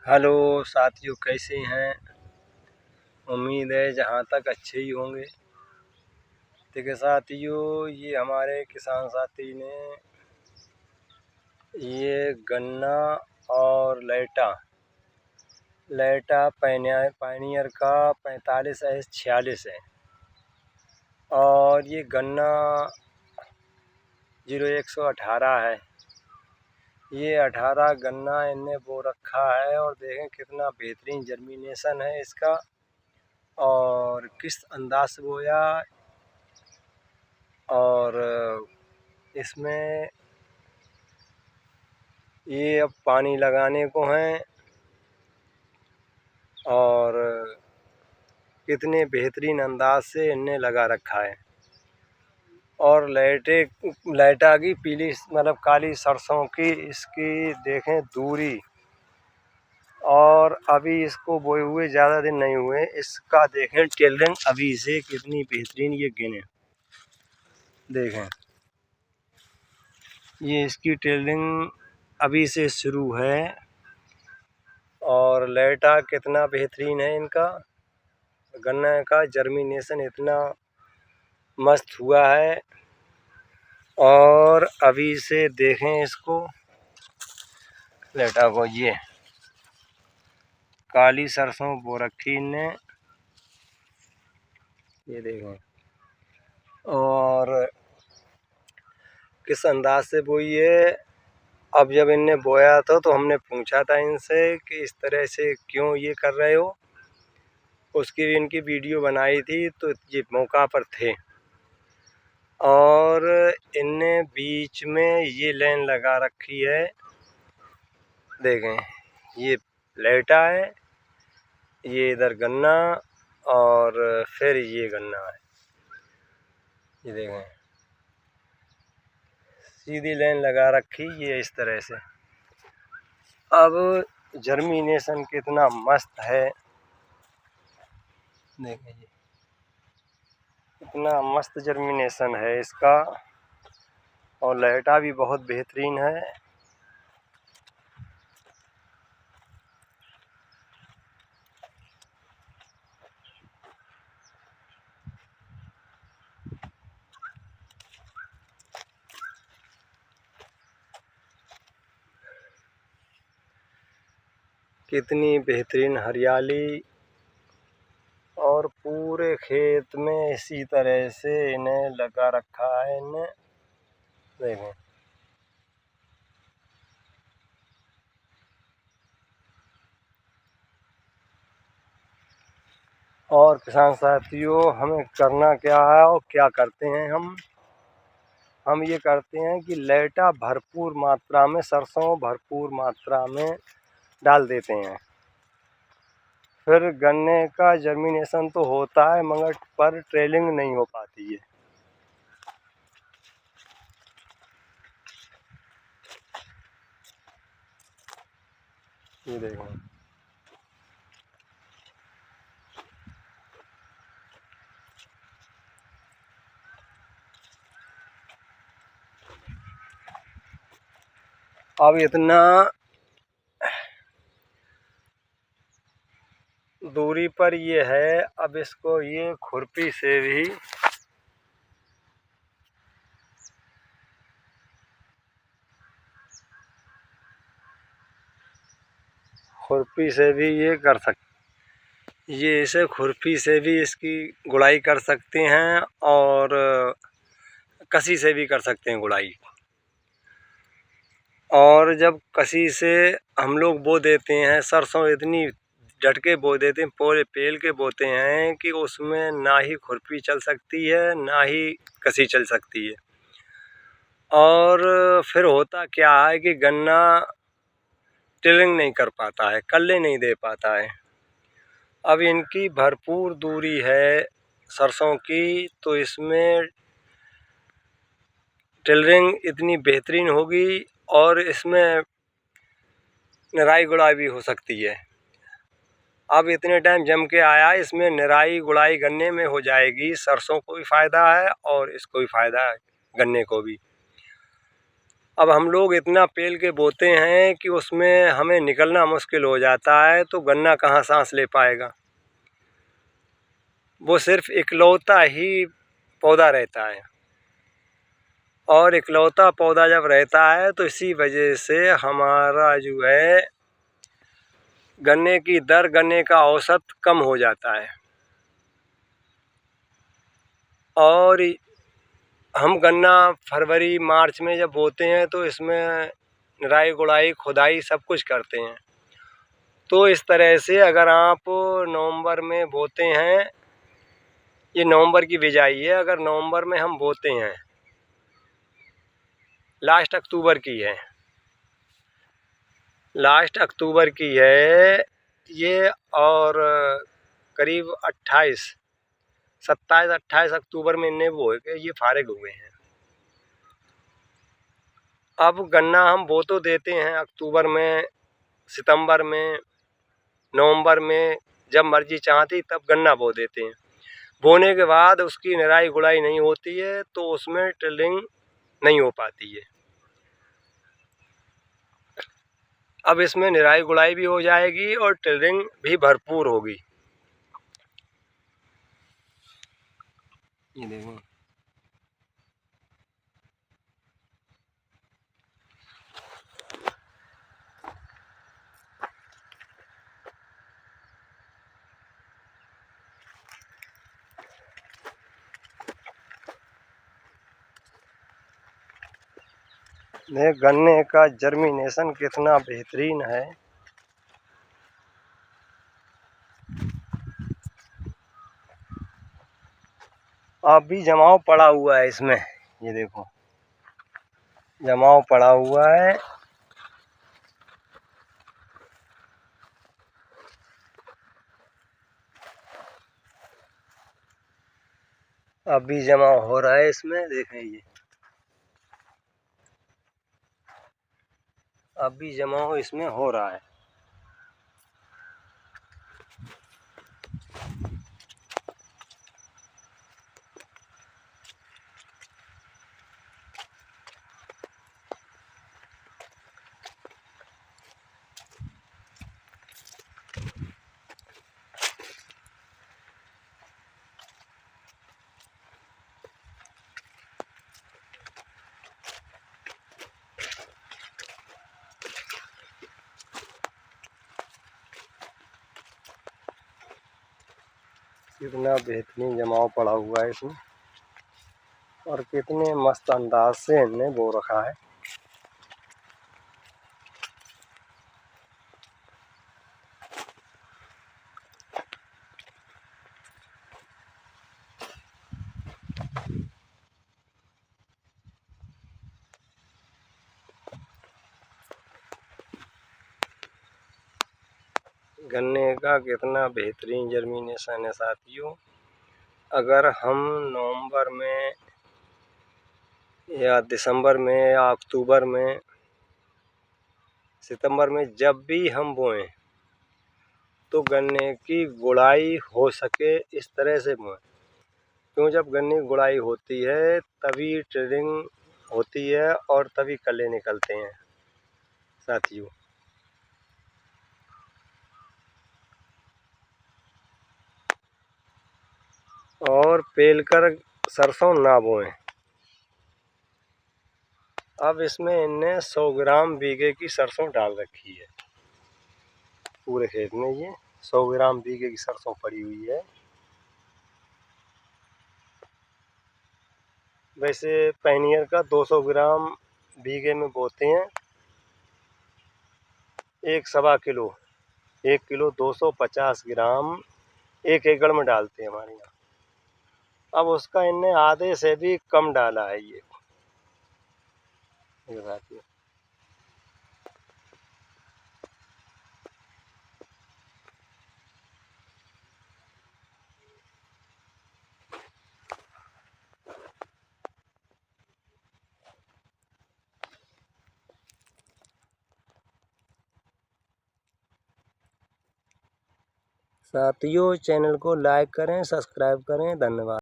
Hello साथियों, कैसे हैं। उम्मीद है जहाँ तक अच्छे ही होंगे। देखिए साथियों, ये हमारे किसान साथी ने ये गन्ना और लैटा पायनियर का 45S46 है। और ये गन्ना 0118 है। ये 18 गन्ना इनने बो रखा है और देखें कितना बेहतरीन जर्मिनेशन है इसका और किस अंदाज से बोया। और इसमें ये अब पानी लगाने को हैं और कितने बेहतरीन अंदाज से इनने लगा रखा है। और लैटा की पीली मतलब काली सरसों की इसकी देखें दूरी। और अभी इसको बोए हुए ज़्यादा दिन नहीं हुए, इसका देखें टेलरिंग अभी से कितनी बेहतरीन ये गिने। देखें ये इसकी टेलरिंग अभी से शुरू है और लैटा कितना बेहतरीन है इनका। गन्ना का जर्मिनेशन इतना मस्त हुआ है। और अभी से देखें इसको लैटा को, ये काली सरसों बो रखी ने, ये देखें। और किस अंदाज से बोई है। अब जब इनने बोया था तो हमने पूछा था इनसे कि इस तरह से क्यों ये कर रहे हो। उसकी भी इनकी वीडियो बनाई थी तो ये मौका पर थे। और इनने बीच में ये लाइन लगा रखी है। देखें ये लैटा है, ये इधर गन्ना और फिर ये गन्ना है। ये देखें सीधी लाइन लगा रखी ये इस तरह से। अब जर्मिनेशन कितना मस्त है। देखें ये इतना मस्त जर्मिनेशन है इसका और लैटा भी बहुत बेहतरीन है। कितनी बेहतरीन हरियाली और पूरे खेत में इसी तरह से इन्हें लगा रखा है इन्हें। देखें और किसान साथियों, हमें करना क्या है और क्या करते हैं हम ये करते हैं कि लैटा भरपूर मात्रा में, सरसों भरपूर मात्रा में डाल देते हैं। फिर गन्ने का जर्मिनेशन तो होता है मगर पर ट्रेलिंग नहीं हो पाती है। ये देखें अब इतना दूरी पर ये है। अब इसको ये खुरपी से भी ये कर सकते। ये इसे खुरपी से भी इसकी गुड़ाई कर सकते हैं और कसी से भी कर सकते हैं गुड़ाई। और जब कसी से हम लोग बो देते हैं, सरसों इतनी झटके बो देते हैं, पूरे पेल के बोते हैं कि उसमें ना ही खुरपी चल सकती है ना ही कसी चल सकती है। और फिर होता क्या है कि गन्ना टिलिंग नहीं कर पाता है, कल्ले नहीं दे पाता है। अब इनकी भरपूर दूरी है सरसों की, तो इसमें टिलरिंग इतनी बेहतरीन होगी और इसमें निराई गुड़ाई भी हो सकती है। अब इतने टाइम जम के आया, इसमें निराई गुड़ाई गन्ने में हो जाएगी। सरसों को भी फ़ायदा है और इसको भी फ़ायदा है, गन्ने को भी। अब हम लोग इतना पेल के बोते हैं कि उसमें हमें निकलना मुश्किल हो जाता है, तो गन्ना कहाँ सांस ले पाएगा। वो सिर्फ इकलौता ही पौधा रहता है, और इकलौता पौधा जब रहता है तो इसी वजह से हमारा जो है गन्ने की दर, गन्ने का औसत कम हो जाता है। और हम गन्ना फरवरी मार्च में जब बोते हैं तो इसमें निराई गुड़ाई खुदाई सब कुछ करते हैं। तो इस तरह से अगर आप नवंबर में बोते हैं, ये नवंबर की बिजाई है, अगर नवंबर में हम बोते हैं, लास्ट अक्टूबर की है, लास्ट अक्टूबर की है ये, और करीब 27-28 अक्टूबर में इन्हें वो है ये फारिग हुए हैं। अब गन्ना हम बो तो देते हैं अक्टूबर में, सितंबर में, नवंबर में, जब मर्जी चाहती तब गन्ना बो देते हैं। बोने के बाद उसकी निराई गुड़ाई नहीं होती है तो उसमें टिल्डिंग नहीं हो पाती है। अब इसमें निराई गुड़ाई भी हो जाएगी और टिल्डिंग भी भरपूर होगी। ये देखो, गन्ने का जर्मिनेशन कितना बेहतरीन है। अब भी जमाव पड़ा हुआ है इसमें, ये देखो जमाव पड़ा हुआ है। अब भी जमाव हो रहा है इसमें, देखें ये अब भी जमाव इसमें हो रहा है। कितना बेहतरीन जमाव पड़ा हुआ है इसमें, और कितने मस्त अंदाज से इनने बो रखा है। गन्ने का कितना बेहतरीन जर्मिनेशन है साथियों। अगर हम नवंबर में या दिसंबर में या अक्टूबर में, सितंबर में जब भी हम बोएं तो गन्ने की गुड़ाई हो सके इस तरह से बोएं, क्यों जब गन्ने की गुड़ाई होती है तभी ट्रेडिंग होती है और तभी कल्ले निकलते हैं साथियों। और पेल कर सरसों ना बोएं। अब इसमें इनने 100 ग्राम बीघे की सरसों डाल रखी है, पूरे खेत में ये 100 ग्राम बीघे की सरसों पड़ी हुई है। वैसे पैनियर का 200 ग्राम बीघे में बोते हैं, 1 किलो 250 ग्राम 1 एकड़ में डालते हैं हमारे यहाँ। अब उसका इनने आधे से भी कम डाला है ये साथियों। साथियों चैनल को लाइक करें, सब्सक्राइब करें। धन्यवाद।